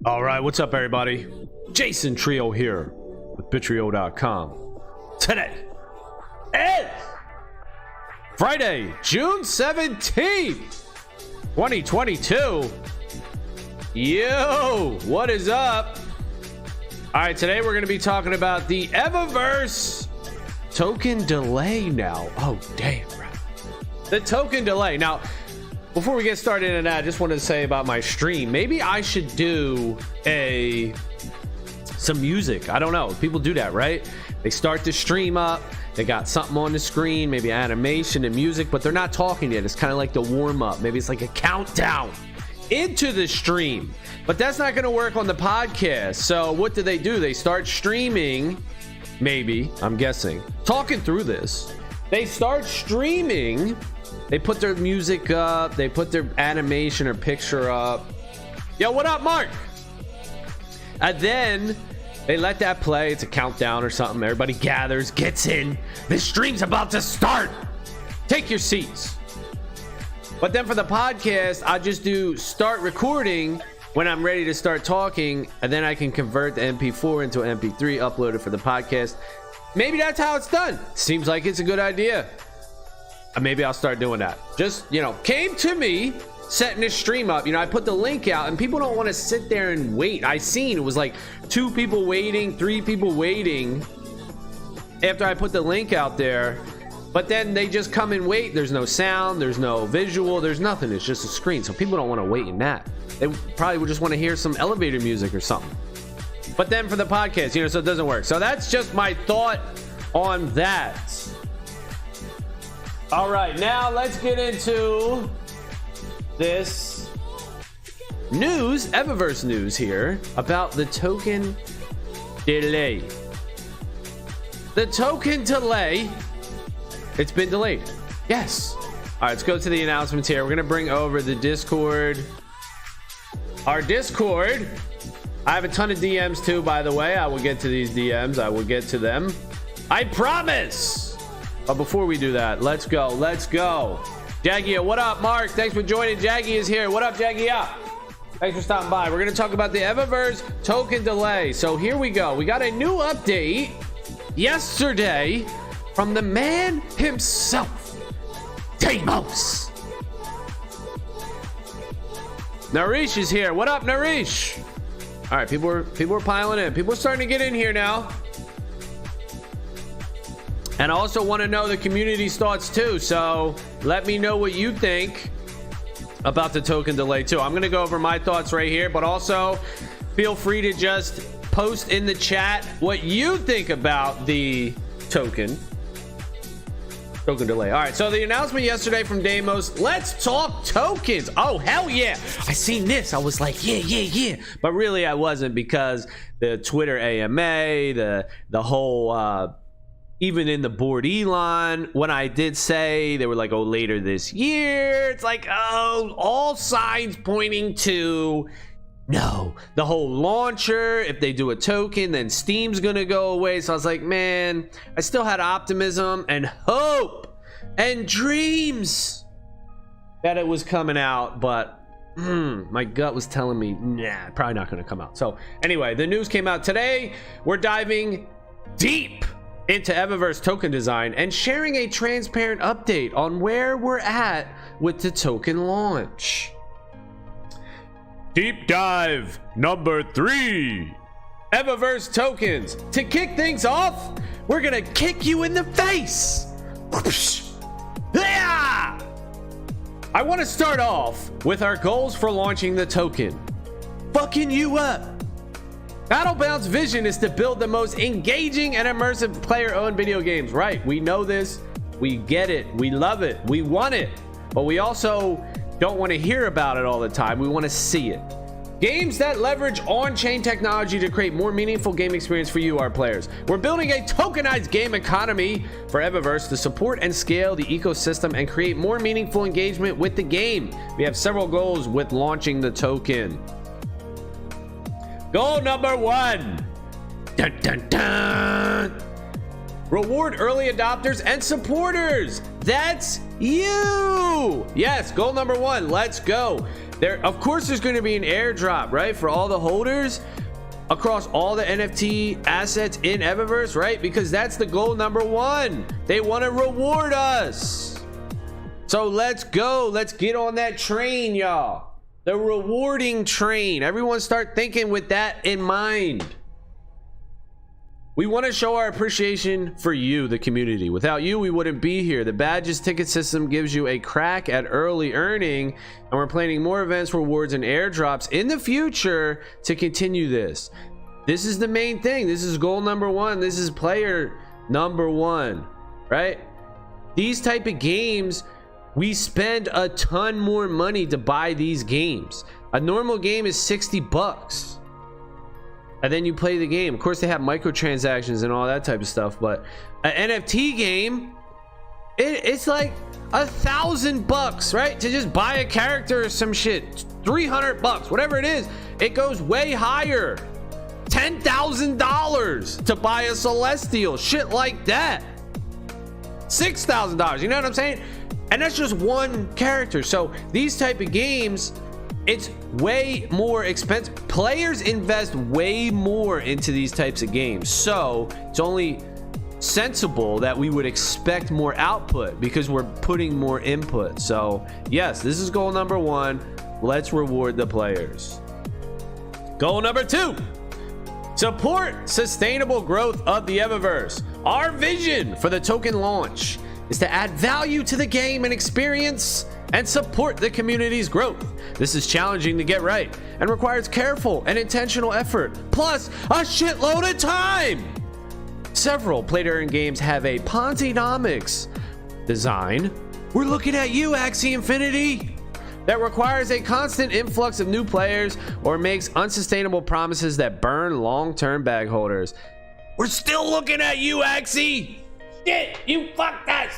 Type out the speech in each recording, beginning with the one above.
All right, what's up, everybody? Jason Trio here with Bittrio.com. Today is Friday, June 17th, 2022. Yo, what is up? All right, today we're going to be talking about the Evaverse token delay now. Oh, damn, bro. The token delay. Now, before we get started in that, I just wanted to say about my stream. Maybe I should do some music. I don't know. People do that, right? They start the stream up. They got something on the screen, maybe animation and music, but they're not talking yet. It's kind of like the warm up. Maybe it's like a countdown into the stream, but that's not going to work on the podcast. So what do? They start streaming. Maybe, I'm guessing, talking through this. They start streaming. They put their music up. They put their animation or picture up. Yo, what up, Mark? And then they let that play. It's a countdown or something. Everybody gathers, gets in. The stream's about to start. Take your seats. But then for the podcast, I just do start recording when I'm ready to start talking, and then I can convert the MP4 into an MP3, upload it for the podcast. Maybe that's how it's done. Seems like it's a good idea. Maybe I'll start doing that. Just, came to me setting this stream up. I put the link out, and people don't want to sit there and wait. I seen it was like 2 people waiting, 3 people waiting after I put the link out there. But then they just come and wait. There's no sound, there's no visual, there's nothing. It's just a screen. So people don't want to wait in that. They probably would just want to hear some elevator music or something. But then for the podcast, so it doesn't work. So that's just my thought on that. All right, now let's get into this news, Evaverse news here about the token delay. The token delay, it's been delayed. Yes. All right, let's go to the announcements here. We're going to bring over the Discord. Our Discord. I have a ton of DMs too, by the way. I will get to these DMs. I will get to them. I promise. But before we do that, let's go. Jaggia, what up, Mark? Thanks for joining. Jaggy is here. What up, Jaggia? Thanks for stopping by. We're going to talk about the Evaverse token delay. So here we go. We got a new update yesterday from the man himself, Deimos. Narish is here. What up, Narish? All right, people are piling in. People are starting to get in here now. And I also want to know the community's thoughts too. So let me know what you think about the token delay too. I'm going to go over my thoughts right here, but also feel free to just post in the chat what you think about the token delay. All right, so the announcement yesterday from Deimos, let's talk tokens. Oh, hell yeah. I seen this. I was like, yeah. But really I wasn't, because the Twitter AMA, the whole even in the board Elon, when I did say, they were like, oh, later this year. It's like, oh, all signs pointing to no. The whole launcher, if they do a token, then Steam's gonna go away. So I was like, man, I still had optimism and hope and dreams that it was coming out, but my gut was telling me, nah, probably not gonna come out. So anyway, the news came out today. We're diving deep into Evaverse token design and sharing a transparent update on where we're at with the token launch. Deep dive number 3, Evaverse tokens. To kick things off, we're gonna kick you in the face. I want to start off with our goals for launching the token. Fucking you up. Battlebound's vision is to build the most engaging and immersive player-owned video games. Right, we know this, we get it, we love it, we want it, but we also don't want to hear about it all the time. We want to see it. Games that leverage on-chain technology to create more meaningful game experience for you, our players. We're building a tokenized game economy for Evaverse to support and scale the ecosystem and create more meaningful engagement with the game. We have several goals with launching the token. Goal number 1. Dun, dun, dun. Reward early adopters and supporters. That's you. Yes, goal number 1. Let's go. There, of course, there's going to be an airdrop, right, for all the holders across all the NFT assets in Evaverse, right? Because that's the goal number one. They want to reward us. So let's go. Let's get on that train, y'all. The rewarding train. Everyone start thinking with that in mind. We want to show our appreciation for you, the community. Without you, we wouldn't be here. The badges ticket system gives you a crack at early earning, and we're planning more events, rewards, and airdrops in the future to continue this. This is the main thing. This is goal number one. This is player number one, right? These type of games, we spend a ton more money to buy these games. A normal game is 60 bucks. And then you play the game. Of course, they have microtransactions and all that type of stuff, but an NFT game, it's like $1,000, right? To just buy a character or some shit. 300 bucks, whatever it is. It goes way higher. $10,000 to buy a celestial, shit like that. $6,000, you know what I'm saying? And that's just one character. So these type of games, it's way more expensive. Players invest way more into these types of games, so it's only sensible that we would expect more output because we're putting more input. So yes, this is goal number one. Let's reward the players. Goal number two, support sustainable growth of the Evaverse. Our vision for the token launch is to add value to the game and experience and support the community's growth. This is challenging to get right and requires careful and intentional effort, plus a shitload of time. Several play-to-earn games have a Ponzi-nomics design. We're looking at you, Axie Infinity, that requires a constant influx of new players or makes unsustainable promises that burn long-term bag holders. We're still looking at you, Axie. Shit, you fucked us.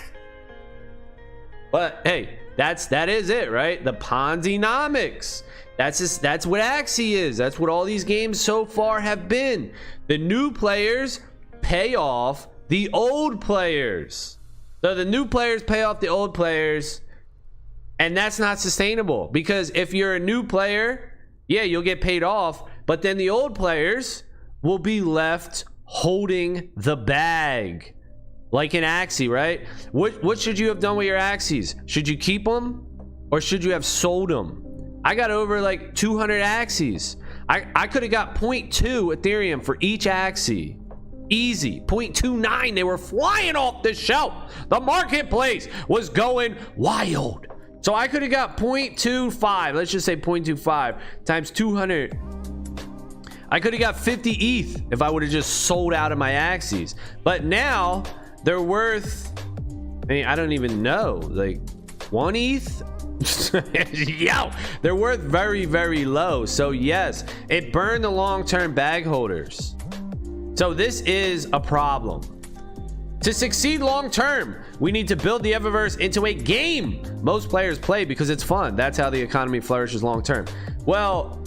But hey, that is it, right? The Ponzi-nomics. That's what Axie is. That's what all these games so far have been. The new players pay off the old players. So the new players pay off the old players, and that's not sustainable, because if you're a new player, yeah, you'll get paid off, but then the old players will be left holding the bag. Like in Axie, right? What should you have done with your Axies? Should you keep them or should you have sold them? I got over like 200 Axies. I could have got 0.2 Ethereum for each Axie. Easy. 0.29. They were flying off the shelf. The marketplace was going wild. So I could have got 0.25. Let's just say 0.25 times 200. I could have got 50 ETH if I would have just sold out of my Axies. But now they're worth, I mean, I don't even know, like 1 ETH. Yo, they're worth very, very low. So yes, it burned the long-term bag holders. So this is a problem. To succeed long-term, we need to build the Evaverse into a game most players play because it's fun. That's how the economy flourishes long-term. Well,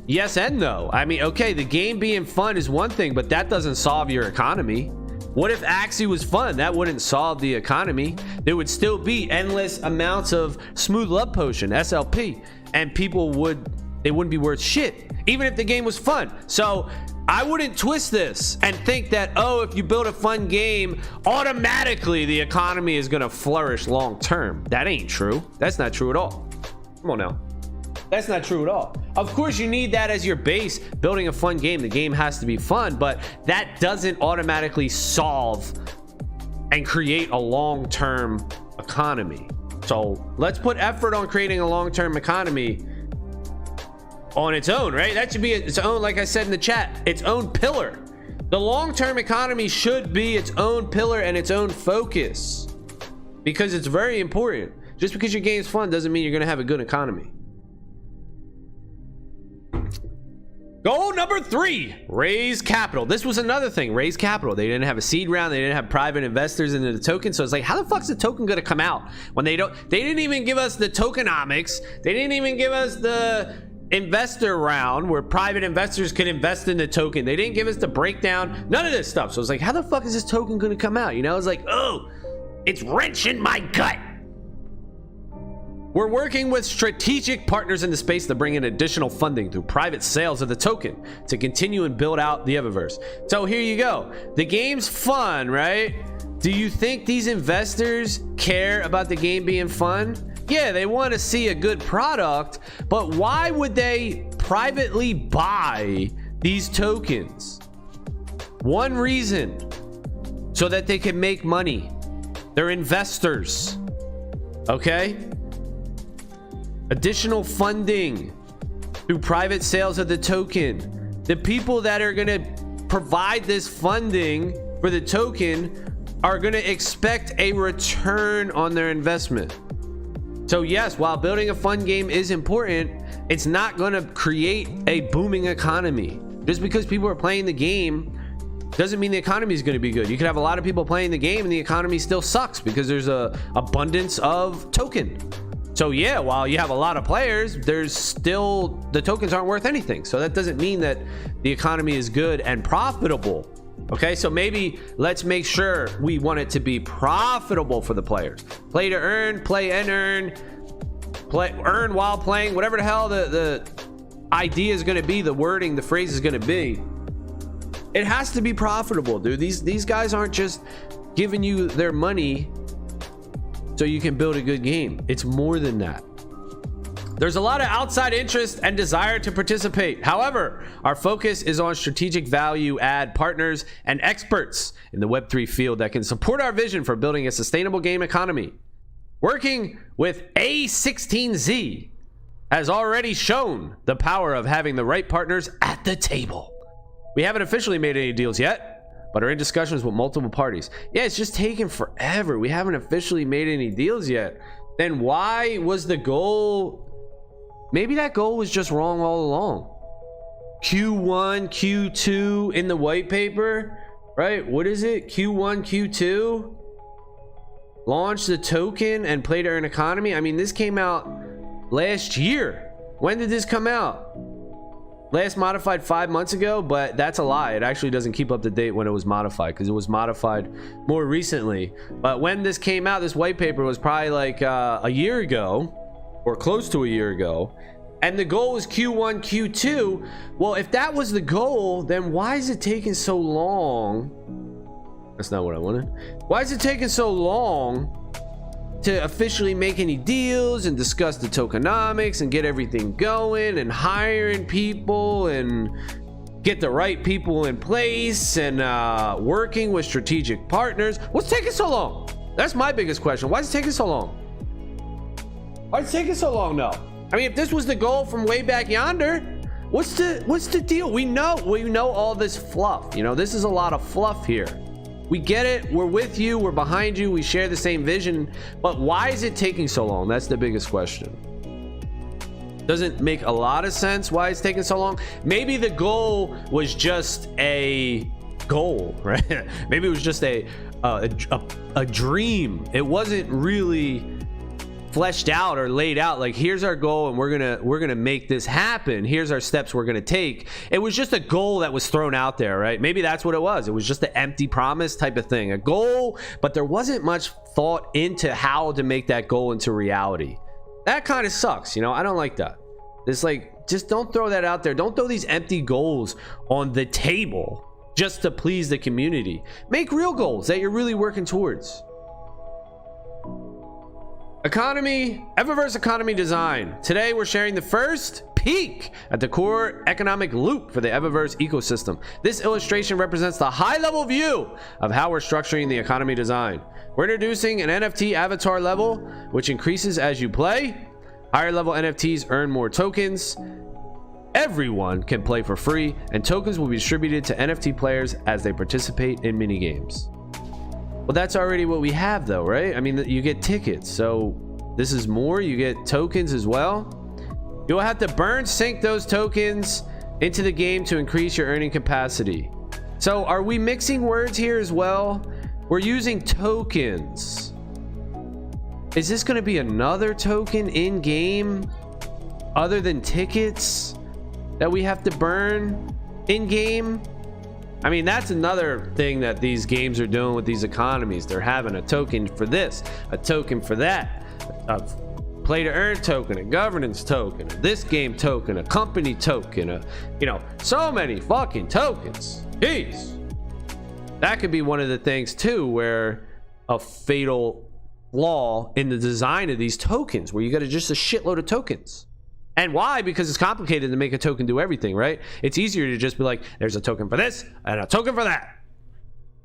yes and no. I mean, okay, the game being fun is one thing, but that doesn't solve your economy. What if Axie was fun? That wouldn't solve the economy. There would still be endless amounts of Smooth Love Potion, SLP, and people they wouldn't be worth shit, even if the game was fun. So I wouldn't twist this and think that, oh, if you build a fun game, automatically the economy is gonna flourish long term. That ain't true. That's not true at all. Come on now. That's not true at all. Of course, you need that as your base. Building a fun game, the game has to be fun, but that doesn't automatically solve and create a long-term economy. So let's put effort on creating a long-term economy on its own, right? That should be its own, like I said in the chat, its own pillar. The long-term economy should be its own pillar and its own focus, because it's very important. Just because your game's fun doesn't mean you're gonna have a good economy. Goal number 3, raise capital. This was another thing, raise capital. They didn't have a seed round. They didn't have private investors into the token. So it's like, how the fuck's the token gonna come out when they didn't even give us the tokenomics. They didn't even give us the investor round where private investors could invest in the token. They didn't give us the breakdown, none of this stuff. So it's like, how the fuck is this token gonna come out? You know, it's like, oh, it's wrenching my gut. We're working with strategic partners in the space to bring in additional funding through private sales of the token to continue and build out the Evaverse. So here you go. The game's fun, right? Do you think these investors care about the game being fun? Yeah, they want to see a good product, but why would they privately buy these tokens? One reason, so that they can make money. They're investors, okay? Additional funding through private sales of the token. The people that are going to provide this funding for the token are going to expect a return on their investment. So yes, while building a fun game is important, it's not going to create a booming economy. Just because people are playing the game doesn't mean the economy is going to be good. You could have a lot of people playing the game and the economy still sucks because there's a abundance of token. So yeah, while you have a lot of players, there's still, the tokens aren't worth anything. So that doesn't mean that the economy is good and profitable. Okay, so maybe let's make sure we want it to be profitable for the players. Play to earn, play and earn, earn while playing, whatever the hell the idea is going to be, the wording, the phrase is going to be. It has to be profitable, dude. These guys aren't just giving you their money so you can build a good game. It's more than that. There's a lot of outside interest and desire to participate. However, our focus is on strategic value add partners and experts in the Web3 field that can support our vision for building a sustainable game economy. Working with A16Z has already shown the power of having the right partners at the table. We haven't officially made any deals yet, but are in discussions with multiple parties. Yeah, it's just taking forever. We haven't officially made any deals yet. Then why was the goal? Maybe that goal was just wrong all along. Q1, Q2 in the white paper, right? What is it? Q1, Q2? Launch the token and play to earn economy. I mean, this came out last year. When did this come out? Last modified 5 months ago, but that's a lie. It actually doesn't keep up to date when it was modified because it was modified more recently. But when this came out, this white paper was probably like a year ago or close to a year ago. And the goal was Q1, Q2. Well, if that was the goal, then why is it taking so long? That's not what I wanted. Why is it taking so long to officially make any deals and discuss the tokenomics and get everything going and hiring people and get the right people in place and working with strategic partners? What's taking so long? That's my biggest question. Why is it taking so long? Why is it taking so long now? I mean, if this was the goal from way back yonder, what's the deal? We know all this fluff. You know, this is a lot of fluff here. We get it. We're with you. We're behind you. We share the same vision. But why is it taking so long? That's the biggest question. Doesn't make a lot of sense why it's taking so long. Maybe the goal was just a goal, right? Maybe it was just a dream. It wasn't really fleshed out or laid out like, here's our goal and we're gonna make this happen, here's our steps we're gonna take. It was just a goal that was thrown out there, right? Maybe that's what it was. It was just an empty promise type of thing, a goal, but there wasn't much thought into how to make that goal into reality. That kind of sucks, you know. I don't like that. It's like, just don't throw that out there. Don't throw these empty goals on the table just to please the community. Make real goals that you're really working towards. Economy, Evaverse economy design. Today we're sharing the first peek at the core economic loop for the Evaverse ecosystem. This illustration represents the high-level view of how we're structuring the economy design. We're introducing an NFT avatar level, which increases as you play. Higher level NFTs earn more tokens. Everyone can play for free, and tokens will be distributed to NFT players as they participate in mini games. Well, that's already what we have though, right? I mean, you get tickets, so this is more. You get tokens as well. You'll have to sync those tokens into the game to increase your earning capacity. So are we mixing words here as well? We're using tokens. Is this going to be another token in game other than tickets that we have to burn in game? I mean, that's another thing that these games are doing with these economies. They're having a token for this, a token for that, a play to earn token, a governance token, a this game token, a company token, so many fucking tokens. Jeez. That could be one of the things too, where a fatal flaw in the design of these tokens, where you got just a shitload of tokens. And why? Because it's complicated to make a token do everything, right? It's easier to just be like, there's a token for this and a token for that,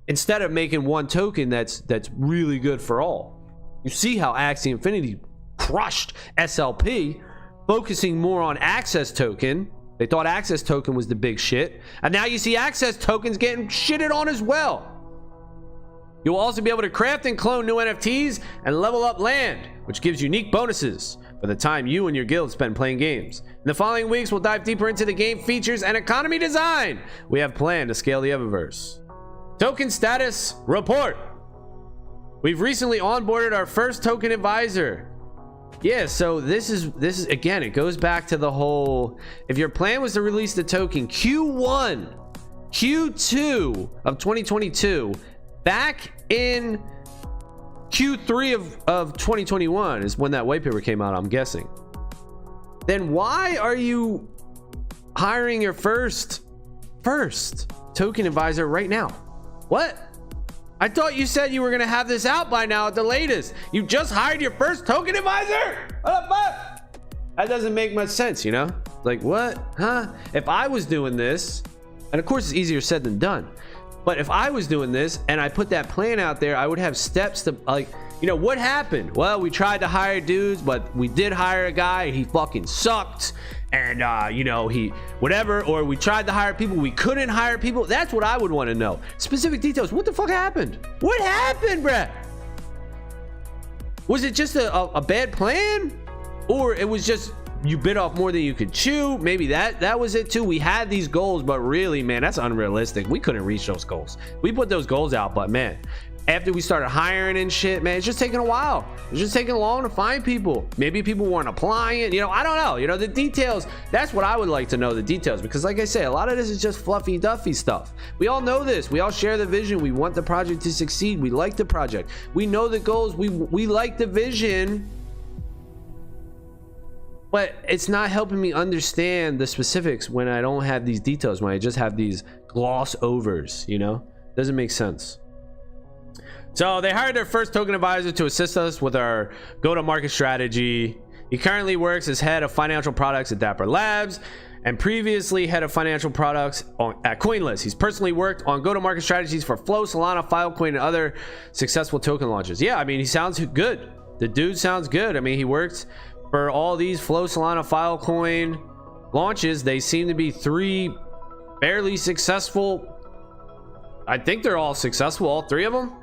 instead of making one token that's really good for all. You see how Axie Infinity crushed SLP, focusing more on access token. They thought access token was the big shit, and now you see access tokens getting shitted on as well. You'll also be able to craft and clone new NFTs and level up land, which gives unique bonuses for the time you and your guild spend playing games. In the following weeks, we'll dive deeper into the game features and economy design we have planned to scale the Evaverse. Token status report. We've recently onboarded our first token advisor. Yeah, so this is again, it goes back to the whole, if your plan was to release the token Q1, Q2 of 2022, back in Q3 of 2021 is when that white paper came out, I'm guessing. Then why are you hiring your first token advisor right now? What? I thought you said you were gonna have this out by now at the latest. You just hired your first token advisor? What the fuck? That doesn't make much sense, you know? Like, what? Huh? If I was doing this, and of course it's easier said than done, but if I was doing this and I put that plan out there, I would have steps to, like, what happened? Well, we tried to hire dudes, but we did hire a guy. He fucking sucked. And, he, whatever. Or we tried to hire people. We couldn't hire people. That's what I would want to know. Specific details. What the fuck happened? What happened, bruh? Was it just a bad plan? Or it was just you bit off more than you could chew? Maybe that was it too. We had these goals, but really, man, that's unrealistic. We couldn't reach those goals. We put those goals out, but man, after we started hiring and shit, man, it's just taking a while. It's just taking long to find people. Maybe people weren't applying. I don't know. The details. That's what I would like to know, the details, because like I say, a lot of this is just fluffy duffy stuff. We all know this. We all share the vision. We want the project to succeed. We like the project. We know the goals. We like the vision. But it's not helping me understand the specifics when I don't have these details, when I just have these gloss overs, Doesn't make sense. So they hired their first token advisor to assist us with our go-to-market strategy. He currently works as head of financial products at Dapper Labs and previously head of financial products at CoinList. He's personally worked on go-to-market strategies for Flow, Solana, Filecoin, and other successful token launches. Yeah, he sounds good. The dude sounds good. He worked for all these Flow, Solana, Filecoin launches. They seem to be 3 fairly successful. I think they're all successful, all 3 of them.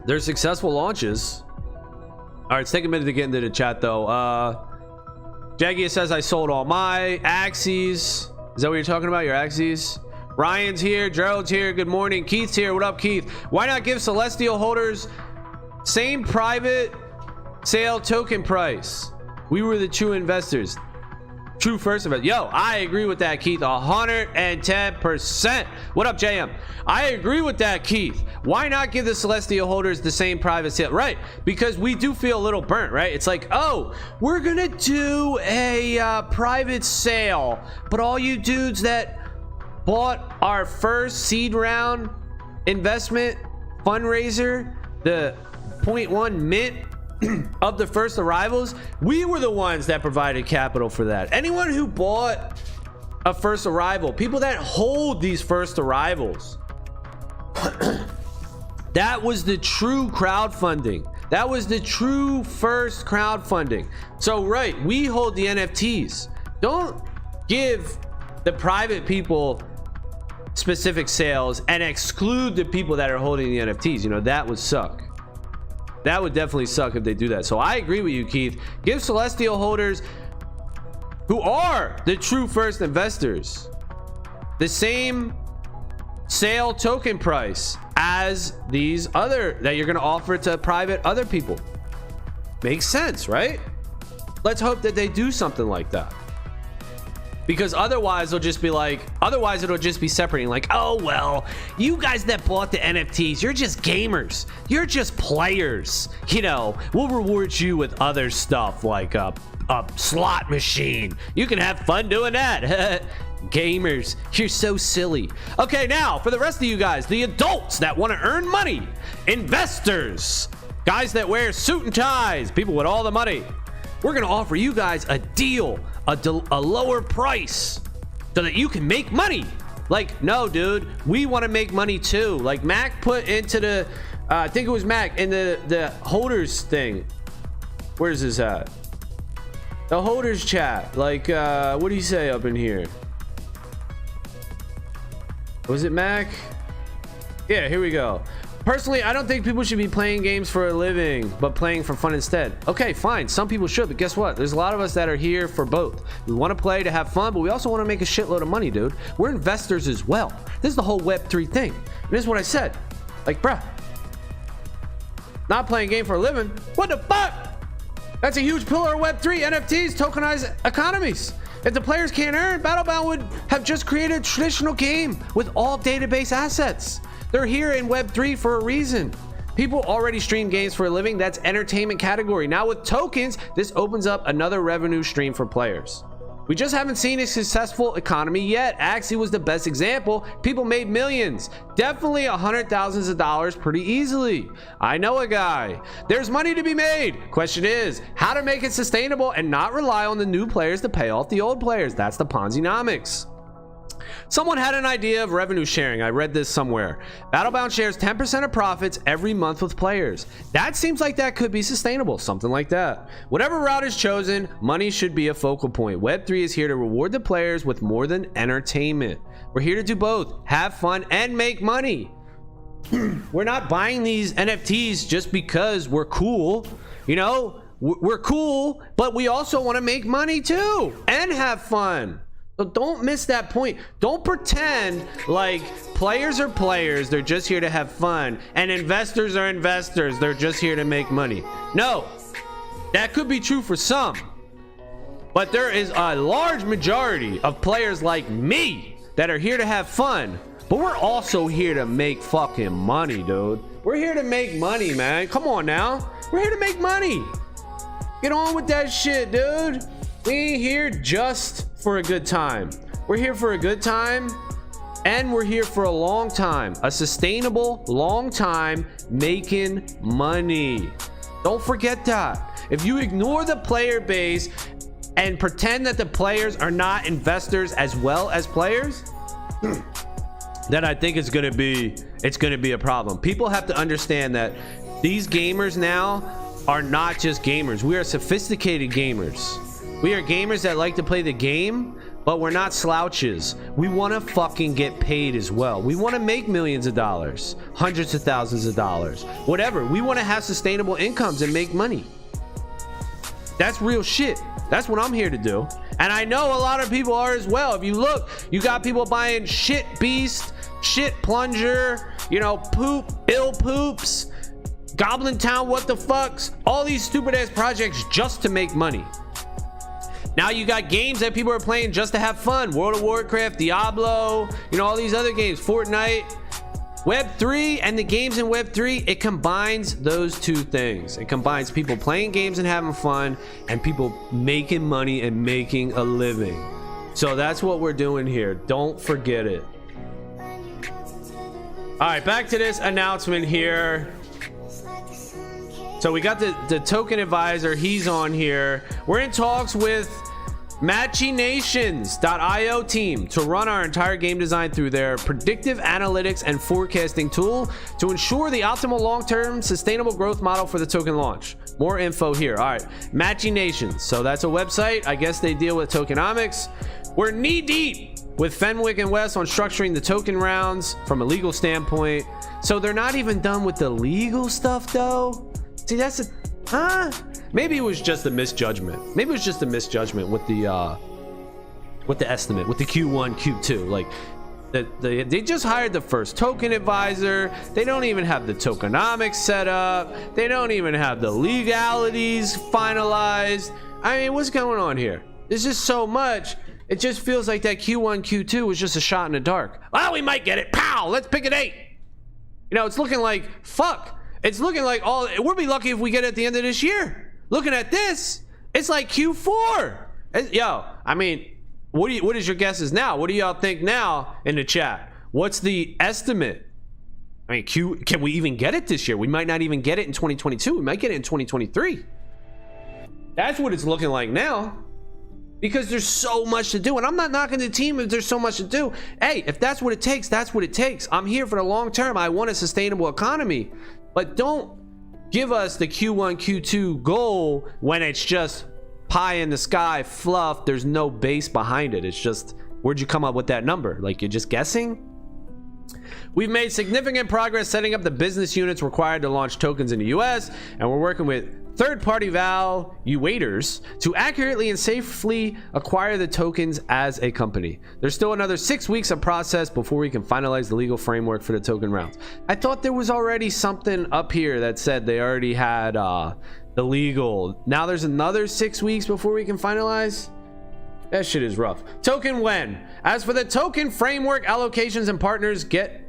They're successful launches. All right, let's take a minute to get into the chat though. Jaggy says I sold all my Axies. Is that what you're talking about, your Axies? Ryan's here, Gerald's here, good morning. Keith's here, what up, Keith? Why not give Celestial holders same private sale token price? We were the true investors. True first of it. Yo, I agree with that, Keith. 110%. What up, JM? I agree with that, Keith. Why not give the Celestial holders the same private sale? Right, because we do feel a little burnt, right? It's like, oh, we're gonna do a private sale, but all you dudes that bought our first seed round investment fundraiser, the 0.1 mint of the first arrivals, we were the ones that provided capital for that. Anyone who bought a first arrival, people that hold these first arrivals, that was the true crowdfunding. That was the true first crowdfunding. So right, we hold the NFTs. Don't give the private people specific sales and exclude the people that are holding the NFTs. That would suck. That would definitely suck if they do that. So I agree with you, Keith. Give Celestial holders who are the true first investors the same sale token price as these other that you're going to offer to private other people. Makes sense, right? Let's hope that they do something like that. because otherwise it'll just be separating, like, oh well, you guys that bought the NFTs, you're just gamers, you're just players, you know, we'll reward you with other stuff like a slot machine, you can have fun doing that. Gamers, you're so silly. Okay, now for the rest of you guys, the adults that want to earn money, investors, guys that wear suit and ties, people with all the money, we're gonna offer you guys a deal, a lower price, so that you can make money. Like, no, dude, we want to make money too. Like Mac put into the, I think it was Mac in the holders thing. Where's this at? The holders chat. Like, what do you say up in here? Was it Mac? Yeah, here we go. Personally, I don't think people should be playing games for a living, but playing for fun instead. Okay, fine. Some people should, but guess what? There's a lot of us that are here for both. We want to play to have fun, but we also want to make a shitload of money, dude. We're investors as well. This is the whole Web3 thing. And this is what I said. Like, bruh, not playing game for a living? What the fuck? That's a huge pillar of Web3, NFTs, tokenized economies. If the players can't earn, Battlebound would have just created a traditional game with all database assets. They're here in Web3 for a reason. People already stream games for a living. That's entertainment category. Now with tokens, this opens up another revenue stream for players. We just haven't seen a successful economy yet. Axie was the best example. People made millions, definitely $100,000s of dollars pretty easily. I know a guy. There's money to be made. Question is how to make it sustainable and not rely on the new players to pay off the old players. That's the Ponzi-nomics. Someone had an idea of revenue sharing. I read this somewhere. Battlebound shares 10% of profits every month with players. That seems like that could be sustainable, something like that. Whatever route is chosen, money should be a focal point. Web3 is here to reward the players with more than entertainment. We're here to do both, have fun and make money. We're not buying these NFTs just because we're cool. You know, we're cool, but we also want to make money too and have fun. So don't miss that point. Don't pretend like players are players, they're just here to have fun, and investors are investors, they're just here to make money. No, that could be true for some, but there is a large majority of players like me that are here to have fun, but we're also here to make fucking money, dude. We're here to make money, man. Come on now. We're here to make money. Get on with that shit, dude. We ain't here just for a good time. We're here for a good time, and we're here for a long time, a sustainable long time making money. Don't forget that. If you ignore the player base and pretend that the players are not investors as well as players, then I think it's gonna be a problem. People have to understand that these gamers now are not just gamers. We are sophisticated gamers. We are gamers that like to play the game, but we're not slouches. We want to fucking get paid as well. We want to make millions of dollars, hundreds of thousands of dollars, whatever. We want to have sustainable incomes and make money. That's real shit. That's what I'm here to do. And I know a lot of people are as well. If you look, you got people buying shit beast, shit plunger, you know, poop, ill poops, Goblin Town, what the fucks, all these stupid ass projects just to make money. Now you got games that people are playing just to have fun. World of Warcraft, Diablo, you know, all these other games, Fortnite. Web3 and the games in Web3, it combines those two things. It combines people playing games and having fun and people making money and making a living. So that's what we're doing here. Don't forget it. All right, back to this announcement here. So we got the token advisor. He's on here. We're in talks with Machinations.io team to run our entire game design through their predictive analytics and forecasting tool to ensure the optimal long-term sustainable growth model for the token launch. More info here. All right, Machinations. So that's a website. I guess they deal with tokenomics. We're knee deep with Fenwick and West on structuring the token rounds from a legal standpoint. So they're not even done with the legal stuff though. See, that's a maybe it was just a misjudgment. Maybe it was just a misjudgment with the estimate, with the Q1, Q2. Like they just hired the first token advisor. They don't even have the tokenomics set up. They don't even have the legalities finalized. I mean, what's going on here? There's just so much. It just feels like that Q1, Q2 was just a shot in the dark. Well, we might get it. Pow! Let's pick an 8. You know, it's looking like, fuck. It's looking like we'll be lucky if we get it at the end of this year. Looking at this, it's like Q4. Yo, I mean, what is your guesses now? What do y'all think now in the chat? What's the estimate? I mean, can we even get it this year? We might not even get it in 2022. We might get it in 2023. That's what it's looking like now. Because there's so much to do. And I'm not knocking the team if there's so much to do. Hey, if that's what it takes, that's what it takes. I'm here for the long term. I want a sustainable economy. But don't give us the Q1, Q2 goal when it's just pie in the sky, fluff. There's no base behind it. It's just, where'd you come up with that number? Like, you're just guessing? We've made significant progress setting up the business units required to launch tokens in the US, and we're working with third-party valuators to accurately and safely acquire the tokens as a company. There's still another 6 weeks of process before we can finalize the legal framework for the token rounds. I thought there was already something up here that said they already had the legal. Now there's another 6 weeks before we can finalize. That shit is rough. Token when? As for the token framework allocations and partners get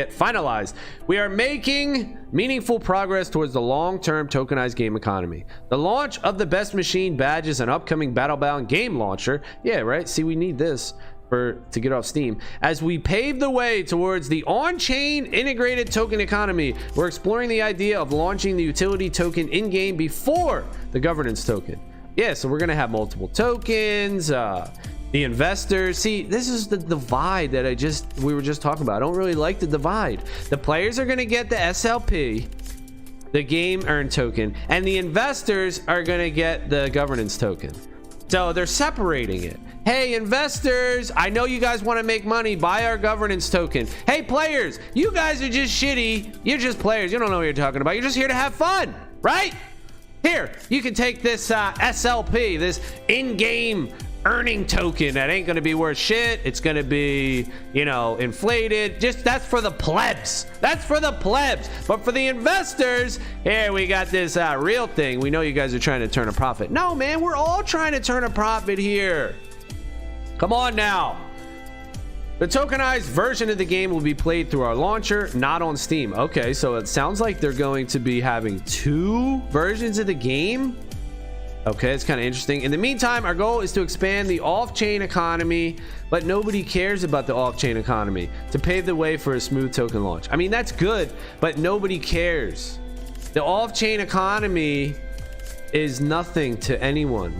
finalized, we are making meaningful progress towards the long-term tokenized game economy. The launch of the best machine badges and upcoming battle-bound game launcher. Yeah, right. See, we need this to get off Steam. As we pave the way towards the on-chain integrated token economy, we're exploring the idea of launching the utility token in-game before the governance token. Yeah, so we're gonna have multiple tokens. The investors. See, this is the divide that we were just talking about. I don't really like the divide. The players are gonna get the SLP, the game earn token, and the investors are gonna get the governance token. So they're separating it. Hey, investors, I know you guys want to make money. Buy our governance token. Hey, players, you guys are just shitty. You're just players. You don't know what you're talking about. You're just here to have fun, right? Here, you can take this SLP, this in-game earning token that ain't gonna be worth shit. It's gonna be, you know, inflated. Just, that's for the plebs. That's for the plebs. But for the investors, here we got this real thing. We know you guys are trying to turn a profit. No, man, we're all trying to turn a profit here. Come on now. The tokenized version of the game will be played through our launcher, not on Steam. Okay, so it sounds like they're going to be having 2 versions of the game. Okay, it's kind of interesting. In the meantime, our goal is to expand the off-chain economy, but nobody cares about the off-chain economy, to pave the way for a smooth token launch. I mean, that's good, but nobody cares. The off-chain economy is nothing to anyone.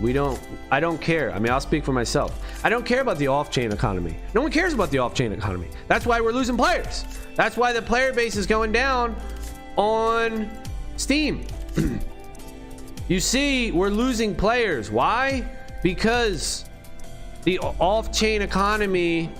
I don't care. I mean, I'll speak for myself. I don't care about the off-chain economy. No one cares about the off-chain economy. That's why we're losing players. That's why the player base is going down on Steam. You see, we're losing players. Why? Because the off-chain economy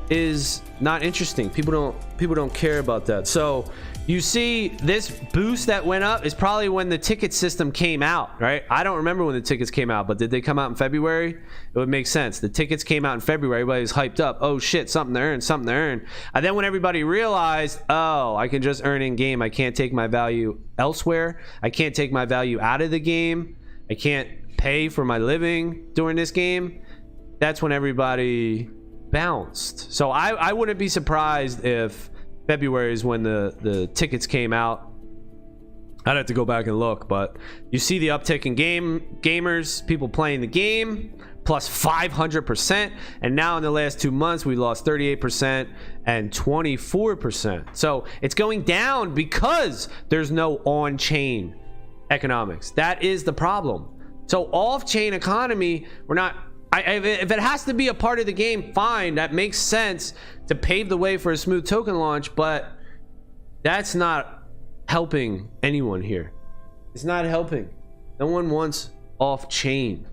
is not interesting. People don't care about that. So you see, this boost that went up is probably when the ticket system came out, right? I don't remember when the tickets came out, but did they come out in February? It would make sense. The tickets came out in February. Everybody was hyped up. Oh shit, something to earn, something to earn. And then when everybody realized, oh, I can just earn in game. I can't take my value elsewhere. I can't take my value out of the game. I can't pay for my living during this game. That's when everybody bounced. So I wouldn't be surprised if February is when the tickets came out. I'd have to go back and look, but you see the uptick in gamers, people playing the game, plus 500%. And now in the last 2 months, we lost 38% and 24%. So it's going down because there's no on-chain economics. That is the problem. So off-chain economy, we're not... if it has to be a part of the game, fine, that makes sense to pave the way for a smooth token launch, but that's not helping anyone here. It's not helping. No one wants off-chain.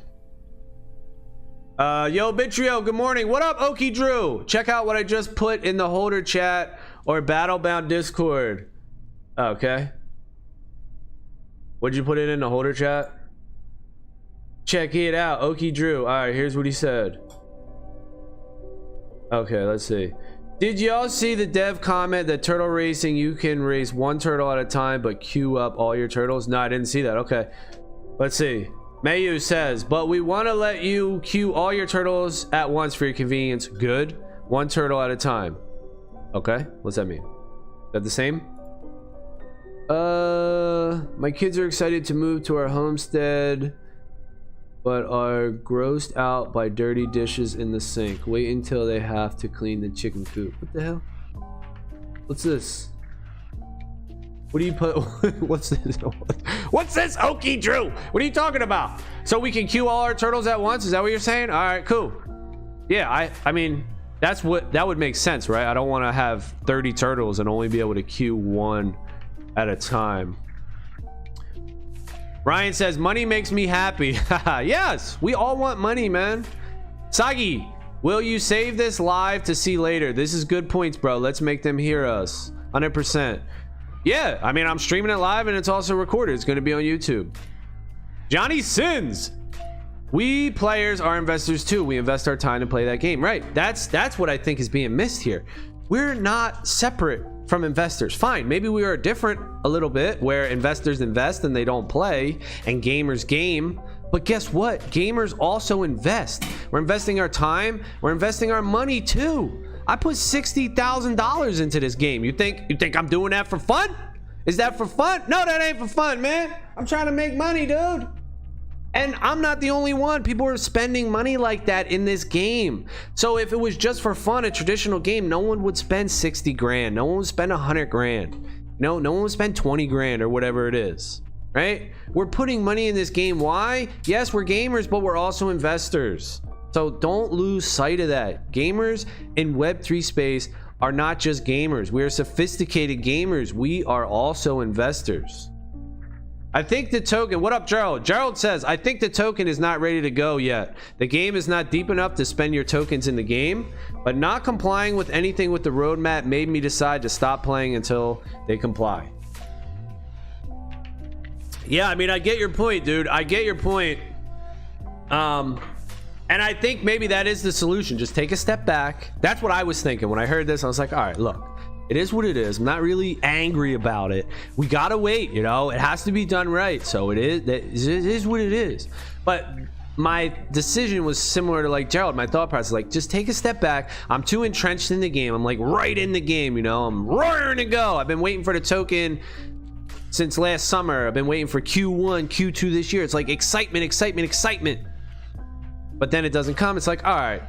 Yo, Bittrio, good morning. What up, Okie Drew? Check out what I just put in the holder chat or Battlebound Discord. Okay. What'd you put it in the holder chat? Check it out, Okie Drew. All right, here's what he said. Okay, let's see. Did y'all see the dev comment that turtle racing, you can race 1 turtle at a time but queue up all your turtles? No, I didn't see that. Okay, let's see. Mayu says, but we want to let you queue all your turtles at once for your convenience. Good. One turtle at a time. Okay, what's that mean? Is that the same? My kids are excited to move to our homestead, but are grossed out by dirty dishes in the sink. Wait until they have to clean the chicken coop. What the hell? What's this? What do you put? What's this? What's this, Okie Drew? What are you talking about? So we can queue all our turtles at once? Is that what you're saying? All right, cool. Yeah, I mean, that would make sense, right? I don't want to have 30 turtles and only be able to queue one at a time. Ryan says, money makes me happy. Yes, we all want money, man. Sagi, will you save this live to see later? This is good points, bro. Let's make them hear us. 100%. Yeah, I mean, I'm streaming it live and it's also recorded. It's going to be on YouTube. Johnny Sins. We players are investors too. We invest our time to play that game. Right. That's what I think is being missed here. We're not separate from investors. Fine, maybe we are different a little bit, where investors invest and they don't play, and gamers game. But guess what? Gamers also invest. We're investing our time. We're investing our money too. I put $60,000 into this game. You think I'm doing that for fun? Is that for fun? No, that ain't for fun, man. I'm trying to make money, dude. And I'm not the only one. People are spending money like that in this game. So if it was just for fun, a traditional game, no one would spend 60 grand. No one would spend 100 grand. No one would spend 20 grand or whatever it is, right? We're putting money in this game. Why? Yes, we're gamers, but we're also investors. So don't lose sight of that. Gamers in Web3 space are not just gamers. We are sophisticated gamers. We are also investors. I think the token, what up, Gerald? Gerald says, I think the token is not ready to go yet. The game is not deep enough to spend your tokens in the game, but not complying with anything with the roadmap made me decide to stop playing until they comply. Yeah, I mean, I get your point, dude. I get your point. And I think maybe that is the solution. Just take a step back. That's what I was thinking when I heard this. I was like, all right, look. It is what it is. I'm not really angry about it. We gotta wait, you know. It has to be done right. So it is what it is. But my decision was similar to like Gerald. My thought process, like, just take a step back. I'm too entrenched in the game. I'm like right in the game, you know. I'm roaring to go. I've been waiting for the token since last summer. I've been waiting for Q1, Q2 this year. It's like excitement, excitement, excitement. But then it doesn't come. It's like, all right,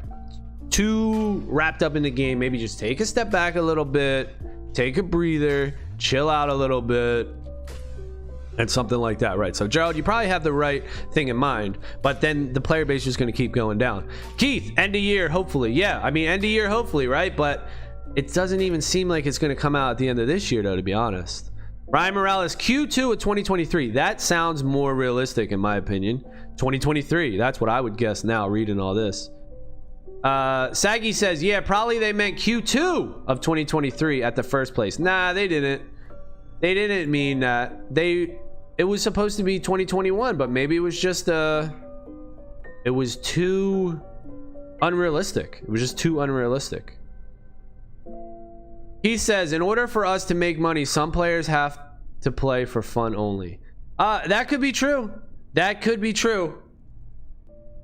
too wrapped up in the game. Maybe just take a step back a little bit, take a breather, chill out a little bit, and something like that, right? So Gerald, you probably have the right thing in mind, but then the player base is just going to keep going down. Keith, end of year, hopefully. Yeah, I mean, end of year, hopefully, right? But it doesn't even seem like it's going to come out at the end of this year, though, to be honest. Ryan Morales, Q2 of 2023. That sounds more realistic, in my opinion. 2023, that's what I would guess now, reading all this. Saggy says, yeah, probably they meant Q2 of 2023 at the first place. Nah, they didn't. They didn't mean that. It was supposed to be 2021, but maybe it was just it was too unrealistic. It was just too unrealistic. He says, in order for us to make money, some players have to play for fun only. That could be true. That could be true.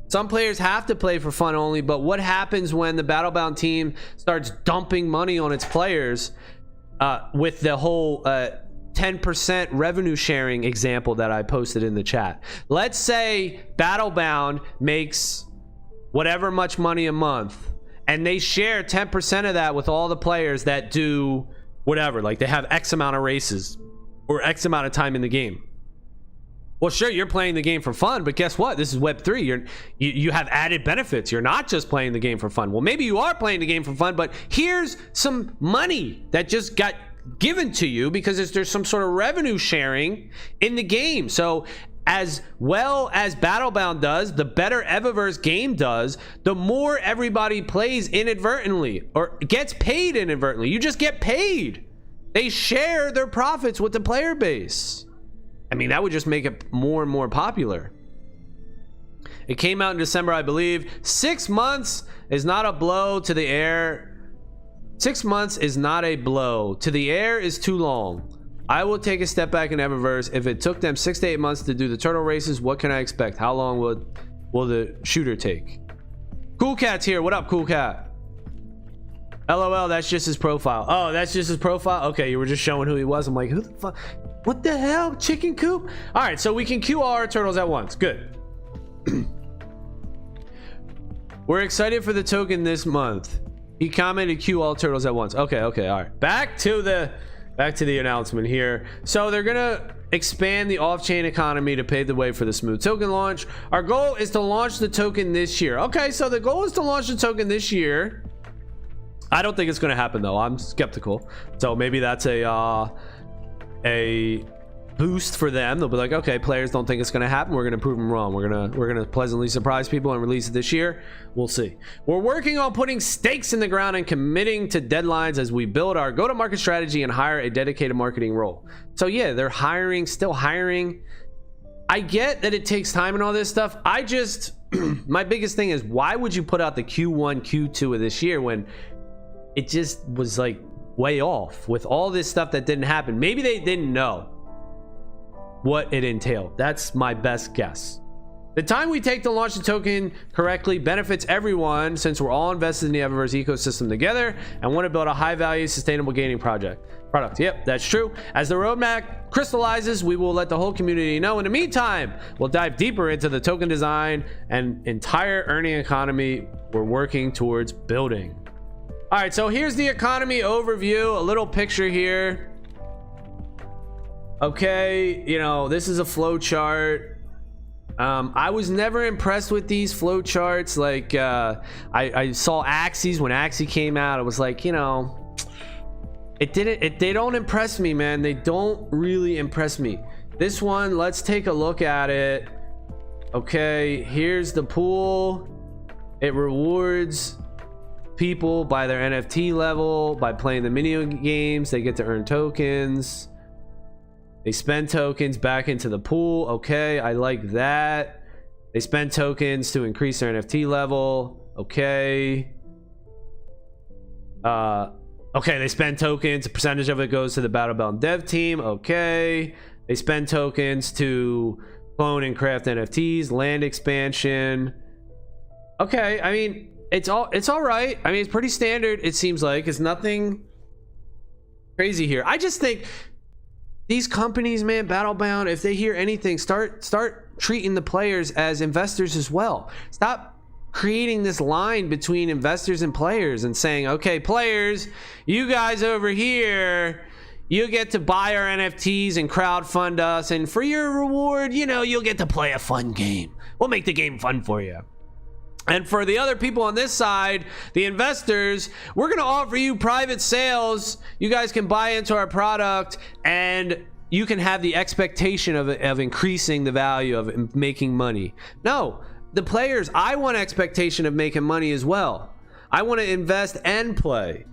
Some players have to play for fun only, but what happens when the Battlebound team starts dumping money on its players with the whole 10% revenue sharing example that I posted in the chat? Let's say Battlebound makes whatever much money a month, and they share 10% of that with all the players that do whatever, like they have X amount of races or X amount of time in the game. Well, sure, you're playing the game for fun, but guess what? This is Web3. You have added benefits. You're not just playing the game for fun. Well, maybe you are playing the game for fun, but here's some money that just got given to you because there's some sort of revenue sharing in the game. So as well as Battlebound does, the better Evaverse game does, the more everybody plays inadvertently or gets paid inadvertently. You just get paid. They share their profits with the player base. I mean, that would just make it more and more popular. It came out in December, I believe. 6 months is not a blow to the air. 6 months is not a blow. To the air is too long. I will take a step back in Evaverse. If it took them 6 to 8 months to do the turtle races, what can I expect? How long will the shooter take? Cool Cat's here. What up, Cool Cat? LOL, that's just his profile. Oh, that's just his profile? Okay, you were just showing who he was. I'm like, who the fuck? What the hell? Chicken coop? All right, so we can queue all our turtles at once. Good. We're excited for the token this month. He commented queue all turtles at once. Okay, all right. Back to the announcement here. So they're gonna expand the off-chain economy to pave the way for the smooth token launch. Our goal is to launch the token this year. Okay, so the goal is to launch the token this year. I don't think it's going to happen though. I'm skeptical. So maybe that's a boost for them. They'll be like, okay, players don't think it's going to happen. We're going to prove them wrong. We're going to pleasantly surprise people and release it this year. We'll see. We're working on putting stakes in the ground and committing to deadlines as we build our go-to-market strategy and hire a dedicated marketing role. So yeah, they're hiring, still hiring. I get that it takes time and all this stuff. I just, my biggest thing is, why would you put out the Q1, Q2 of this year when it just was like way off with all this stuff that didn't happen? Maybe they didn't know what it entailed. That's my best guess. The time we take to launch the token correctly benefits everyone, since we're all invested in the Evaverse ecosystem together and want to build a high value sustainable gaming product. Yep, that's true. As the roadmap crystallizes, we will let the whole community know. In the meantime, we'll dive deeper into the token design and entire earning economy we're working towards building. All right, so here's the economy overview, a little picture here. Okay, you know, this is a flow chart. I was never impressed with these flow charts. Like, I saw Axes when Axie came out. I was like, you know, they don't impress me, man. They don't really impress me. This one, let's take a look at it. Okay, here's the pool. It rewards people by their NFT level, by playing the mini games. They get to earn tokens. They spend tokens back into the pool. Okay, I like that. They spend tokens to increase their NFT level. Okay. Okay, they spend tokens. A percentage of it goes to the Battlebound dev team. Okay. They spend tokens to clone and craft NFTs, land expansion. Okay, I mean, it's all right. I mean, it's pretty standard, it seems like. It's nothing crazy here. I just think these companies, man, Battlebound, if they hear anything, start treating the players as investors as well. Stop creating this line between investors and players and saying, okay, players, you guys over here, you get to buy our NFTs and crowdfund us, and for your reward, you know, you'll get to play a fun game. We'll make the game fun for you. And for the other people on this side, the investors, we're going to offer you private sales. You guys can buy into our product and you can have the expectation of increasing the value of making money. No, the players, I want expectation of making money as well. I want to invest and play.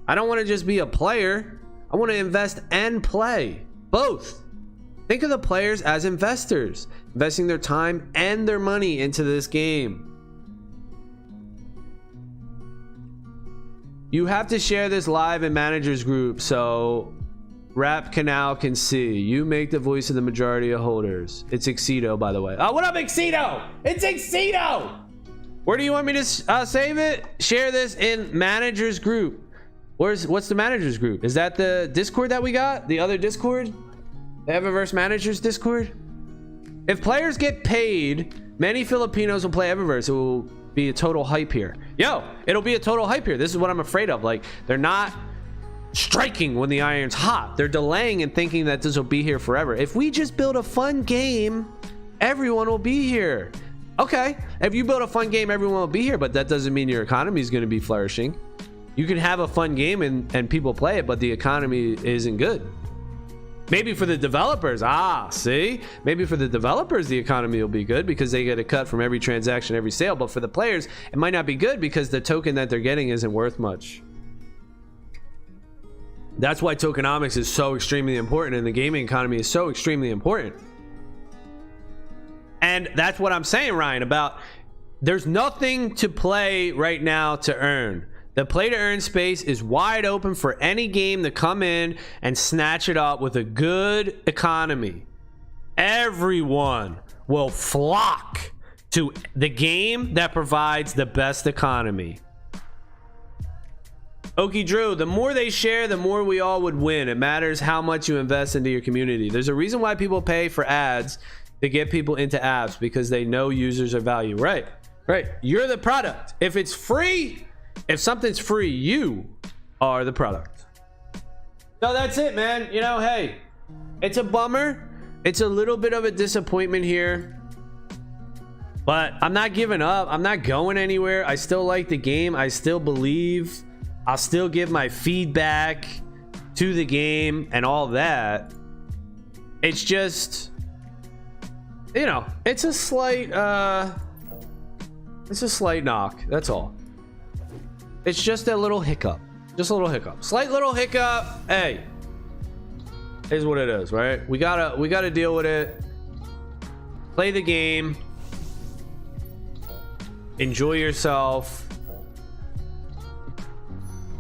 I don't want to just be a player. I want to invest and play. Both. Think of the players as investors, investing their time and their money into this game. You have to share this live in managers group so Rap Canal can see. You make the voice of the majority of holders. It's Excedo, by the way. Oh, what up, Excedo? It's Excedo! Where do you want me to save it? Share this in managers group. What's the managers group? Is that the Discord that we got? The other Discord? The Evaverse managers Discord? If players get paid, many Filipinos will play Evaverse. It will be a total hype here. Yo, it'll be a total hype here. This is what I'm afraid of. Like, they're not striking when the iron's hot. They're delaying and thinking that this will be here forever. If we just build a fun game, everyone will be here. Okay, if you build a fun game, everyone will be here, but that doesn't mean your economy is going to be flourishing. You can have a fun game and people play it, but the economy isn't good. Maybe for the developers, see? Maybe for the developers, the economy will be good because they get a cut from every transaction, every sale. But for the players, it might not be good because the token that they're getting isn't worth much. That's why tokenomics is so extremely important and the gaming economy is so extremely important. And that's what I'm saying, Ryan, about there's nothing to play right now to earn. The play to earn space is wide open for any game to come in and snatch it up with a good economy. Everyone will flock to the game that provides the best economy. Okie Drew, the more they share, the more we all would win. It matters how much you invest into your community. There's a reason why people pay for ads to get people into apps, because they know users are value. Right. You're the product. If it's free, if something's free, you are the product. So that's it, man. You know, hey, it's a bummer. It's a little bit of a disappointment here, but I'm not giving up. I'm not going anywhere. I still like the game. I still believe. I'll still give my feedback to the game and all that. It's just, you know, it's a slight knock. That's all. It's just a little hiccup. Just a little hiccup. Slight little hiccup. Hey, is what it is, right? We gotta deal with it. Play the game. Enjoy yourself.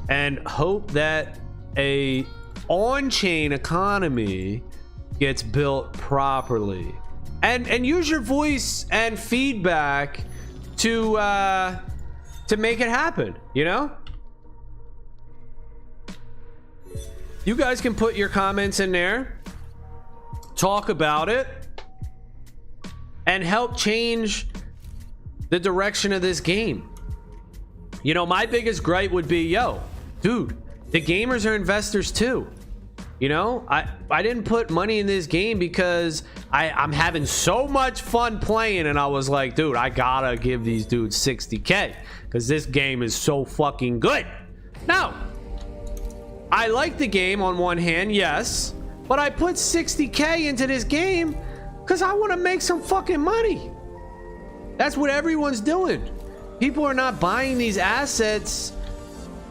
And hope that a on-chain economy gets built properly. And use your voice and feedback to make it happen, you know? You guys can put your comments in there, talk about it, and help change the direction of this game. You know, my biggest gripe would be, yo, dude, the gamers are investors too. You know, I didn't put money in this game because I'm having so much fun playing, and I was like, dude, I gotta give these dudes 60K because this game is so fucking good. No, I like the game on one hand, yes, but I put 60K into this game because I want to make some fucking money. That's what everyone's doing. People are not buying these assets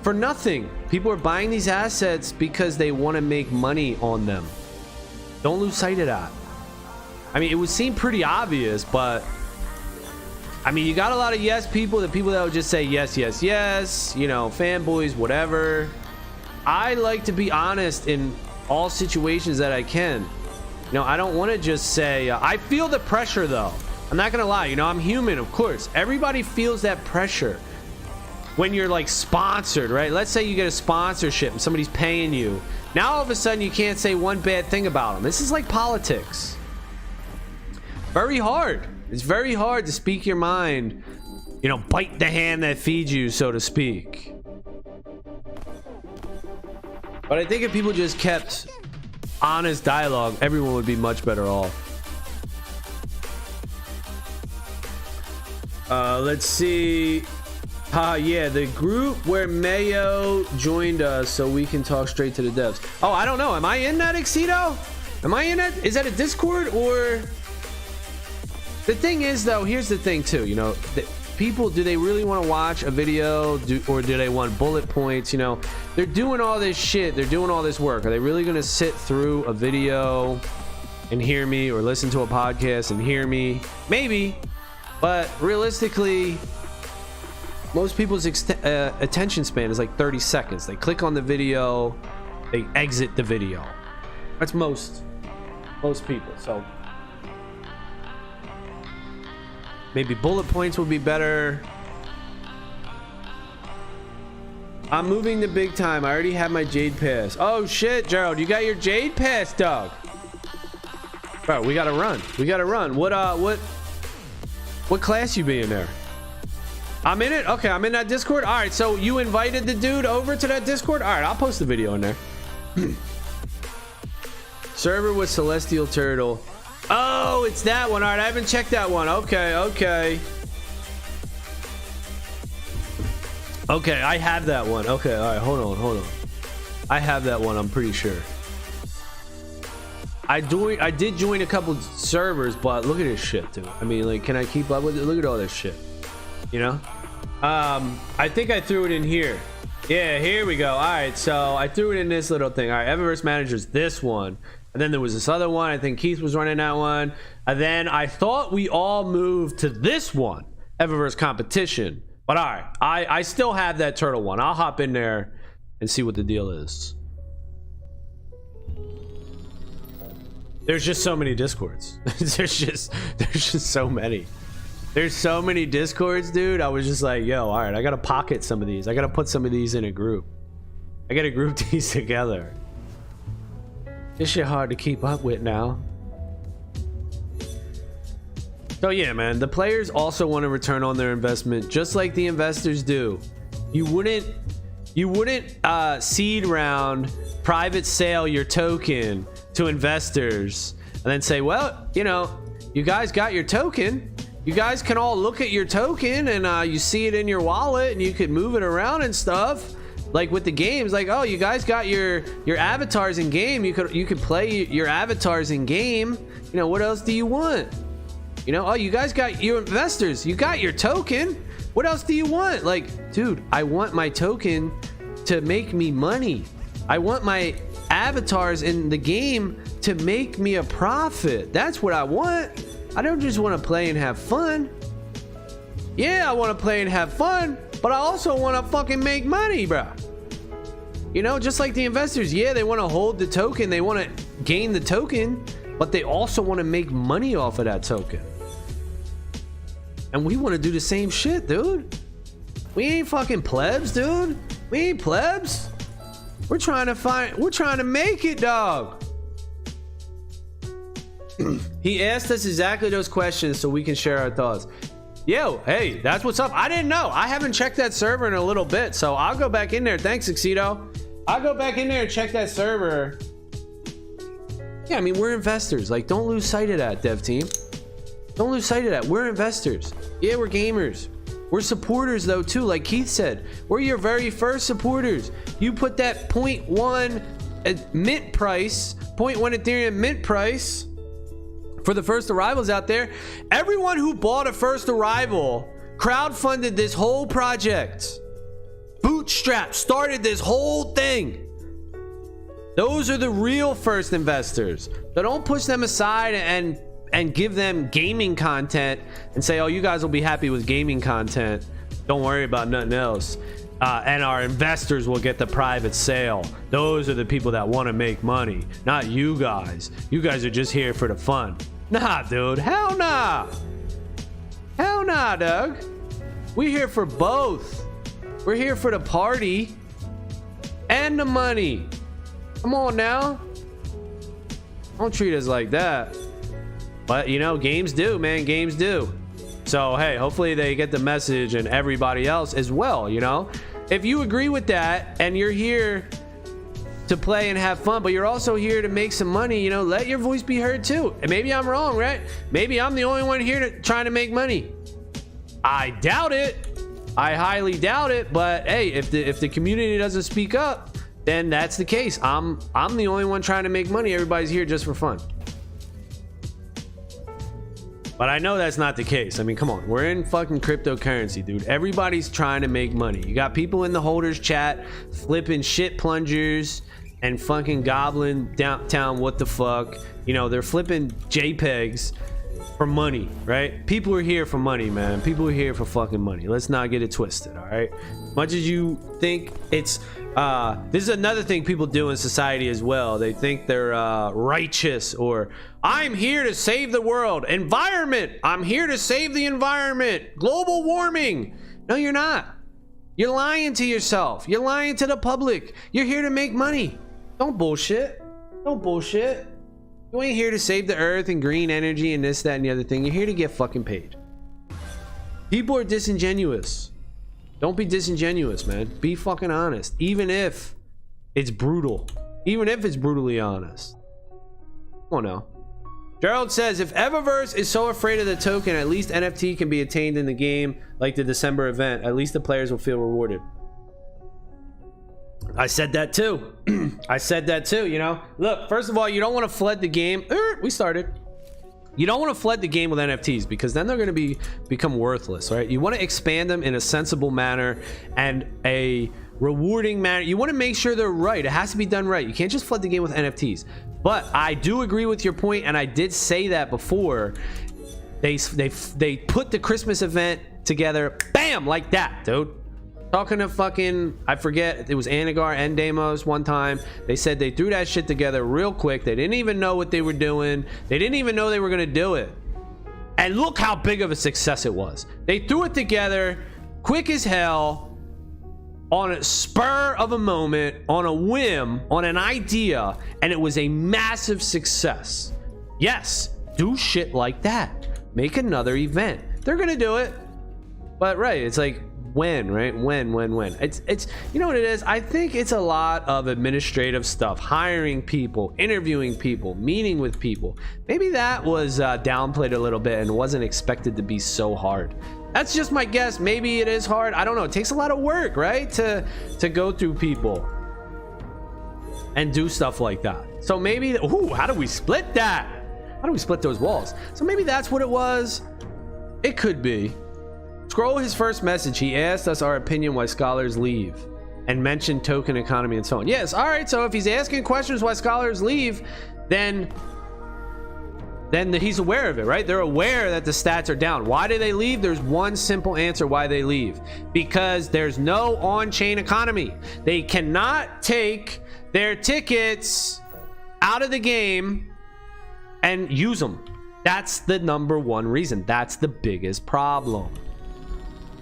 for nothing. People are buying these assets because they want to make money on them. Don't lose sight of that. I mean, it would seem pretty obvious, but I mean, you got a lot of yes people, the people that would just say yes, yes, yes, you know, fanboys, whatever. I like to be honest in all situations that I can. You know, I don't want to just say, I feel the pressure though. I'm not gonna lie, you know, I'm human, of course. Everybody feels that pressure when you're like sponsored, right? Let's say you get a sponsorship and somebody's paying you. Now all of a sudden you can't say one bad thing about them. This is like politics. Very hard. It's very hard to speak your mind, you know, bite the hand that feeds you, so to speak. But I think if people just kept honest dialogue, everyone would be much better off. Let's see. Yeah, the group where Mayo joined us so we can talk straight to the devs. Oh, I don't know. Am I in that, Exito? Am I in it? Is that a Discord or? The thing is, though, here's the thing, too. You know, people, do they really want to watch a video or do they want bullet points? You know, they're doing all this shit. They're doing all this work. Are they really going to sit through a video and hear me, or listen to a podcast and hear me? Maybe. But realistically, most people's attention span is like 30 seconds. They click on the video, they exit the video. That's most people. So maybe bullet points would be better. I'm moving to big time. I already have my Jade Pass. Oh shit, Gerald, you got your Jade Pass, dog. Bro, we gotta run. We gotta run. What class you be in there? I'm in it. Okay, I'm in that Discord. All right, so you invited the dude over to that Discord. All right, I'll post the video in there. Server with Celestial Turtle. Oh, it's that one. All right, I haven't checked that one. Okay, I have that one. Okay, all right, hold on. I have that one, I'm pretty sure. I did join a couple servers, but look at this shit, dude. I mean, like, can I keep up with it? Look at all this shit, you know? I think I threw it in here. Yeah, here we go. All right, so I threw it in this little thing. All right, Evaverse Manager's this one. And then there was this other one. I think Keith was running that one. And then I thought we all moved to this one, Evaverse Competition. But all right, I still have that turtle one. I'll hop in there and see what the deal is. There's just so many discords. there's just so many. There's so many discords, dude. I was just like, yo, all right, I gotta pocket some of these. I gotta put some of these in a group. I gotta group these together. This shit hard to keep up with now. So yeah, man, the players also want to return on their investment, just like the investors do. You wouldn't seed round, private sale your token to investors and then say, well, you know, you guys got your token. You guys can all look at your token and you see it in your wallet and you could move it around and stuff. Like with the games, like, oh, you guys got your avatars in game. You could play your avatars in game. You know, what else do you want? You know, oh, you guys got your investors. You got your token. What else do you want? Like, dude, I want my token to make me money. I want my avatars in the game to make me a profit. That's what I want. I don't just want to play and have fun. Yeah, I want to play and have fun, but I also want to fucking make money, bro. You know, just like the investors. Yeah, they want to hold the token. They want to gain the token, but they also want to make money off of that token. And we want to do the same shit, dude. We ain't fucking plebs, dude. We ain't plebs. We're trying to make it, dog. He asked us exactly those questions so we can share our thoughts. Yo, hey, that's what's up. I didn't know. I haven't checked that server in a little bit, so I'll go back in there. Thanks, Exito. I'll go back in there and check that server. Yeah, I mean, we're investors. Like, don't lose sight of that, dev team. Don't lose sight of that. We're investors. Yeah, we're gamers. We're supporters, though, too. Like Keith said, we're your very first supporters. You put that 0.1 mint price, 0.1 Ethereum mint price for the first arrivals out there. Everyone who bought a first arrival crowdfunded this whole project. Bootstrap started this whole thing. Those are the real first investors. So don't push them aside and give them gaming content and say, oh, you guys will be happy with gaming content. Don't worry about nothing else. And our investors will get the private sale. Those are the people that want to make money, not you guys. You guys are just here for the fun. Nah, dude. Hell nah. Hell nah, Doug. We're here for both. We're here for the party and the money. Come on now. Don't treat us like that. But, you know, games do, man. Games do. So, hey, hopefully they get the message and everybody else as well, you know? If you agree with that and you're here to play and have fun, but you're also here to make some money, you know, let your voice be heard too. And maybe I'm wrong, right? Maybe I'm the only one here trying to make money. I doubt it. I highly doubt it. But, hey, if the community doesn't speak up, then that's the case. I'm the only one trying to make money. Everybody's here just for fun. But I know that's not the case. I mean, come on. We're in fucking cryptocurrency, dude. Everybody's trying to make money. You got people in the holders chat flipping shit plungers and fucking goblin downtown. What the fuck? You know, they're flipping JPEGs for money, right? People are here for money, man. People are here for fucking money. Let's not get it twisted, all right? Much as you think it's... this is another thing people do in society as well. They think they're righteous, or I'm here to save the world. Environment, I'm here to save the environment. Global warming. No, you're not. You're lying to yourself. You're lying to the public. You're here to make money. Don't bullshit. Don't bullshit. You ain't here to save the earth and green energy and this, that, and the other thing. You're here to get fucking paid. People are disingenuous. Don't be disingenuous, man. Be fucking honest. Even if it's brutal. Even if it's brutally honest. Oh no. Gerald says, if Evaverse is so afraid of the token, at least NFT can be attained in the game like the December event. At least the players will feel rewarded. I said that too. I said that too, you know. Look, first of all, you don't want to flood the game. We started. You don't want to flood the game with NFTs because then they're going to become worthless, right? You want to expand them in a sensible manner and a rewarding manner. You want to make sure they're right. It has to be done right. You can't just flood the game with NFTs. But I do agree with your point, and I did say that before. They put the Christmas event together, bam, like that, dude. Talking to fucking, I forget, it was Anagar and Deimos one time. They said they threw that shit together real quick. They didn't even know what they were doing. They didn't even know they were gonna do it. And look how big of a success it was. They threw it together quick as hell, on a spur of a moment, on a whim, on an idea, and it was a massive success. Yes, do shit like that. Make another event. They're gonna do it. But right, it's like, when, right? When it's you know what it is. I think it's a lot of administrative stuff, hiring people, interviewing people, meeting with people. Maybe that was downplayed a little bit and wasn't expected to be so hard. That's just my guess. Maybe it is hard, I don't know. It takes a lot of work, right, to go through people and do stuff like that. So maybe, ooh, how do we split that? How do we split those walls? So maybe that's what it was. It could be. Scroll his first message. He asked us our opinion why scholars leave and mentioned token economy and so on. Yes, all right. So if he's asking questions why scholars leave, then he's aware of it, right? They're aware that the stats are down. Why do they leave? There's one simple answer why they leave. Because there's no on-chain economy. They cannot take their tickets out of the game and use them. That's the number one reason. That's the biggest problem.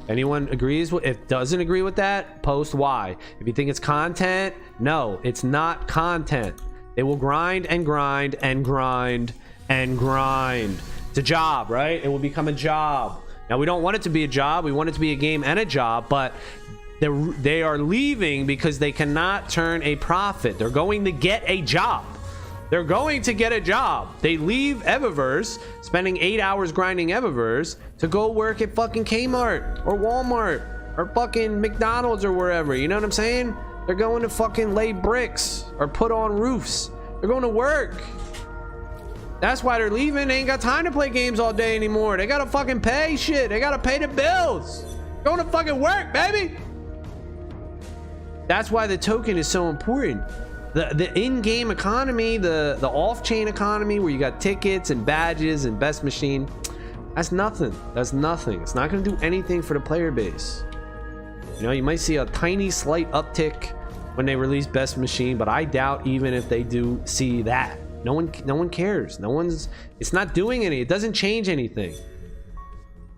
Anyone agrees with, if doesn't agree with that, post why. If you think it's content, no, it's not content. They will grind and grind and grind and grind. It's a job, right? It will become a job. Now we don't want it to be a job. We want it to be a game and a job, but they are leaving because they cannot turn a profit. They're going to get a job. They're going to get a job. They leave Evaverse, spending 8 hours grinding Evaverse, to go work at fucking Kmart or Walmart or fucking McDonald's or wherever. You know what I'm saying? They're going to fucking lay bricks or put on roofs. They're going to work. That's why they're leaving. They ain't got time to play games all day anymore. They gotta fucking pay shit. They gotta pay the bills. Going to fucking work, baby. That's why the token is so important. The in-game economy, the off-chain economy where you got tickets and badges and best machine, that's nothing. That's nothing. It's not going to do anything for the player base. You know, you might see a tiny slight uptick when they release best machine, but I doubt even if they do see that. No one cares. It's not doing any. It doesn't change anything.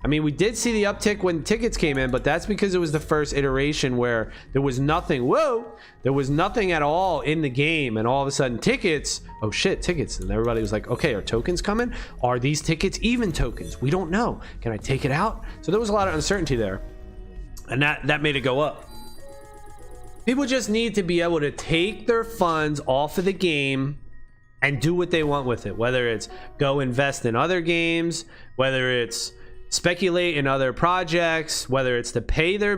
I mean, we did see the uptick when tickets came in, but that's because it was the first iteration where there was nothing. Whoa, there was nothing at all in the game, and all of a sudden tickets, oh shit, tickets. And everybody was like, okay, are tokens coming? Are these tickets even tokens? We don't know. Can I take it out? So there was a lot of uncertainty there, and that made it go up. People just need to be able to take their funds off of the game and do what they want with it, whether it's go invest in other games, whether it's speculate in other projects, whether it's to pay their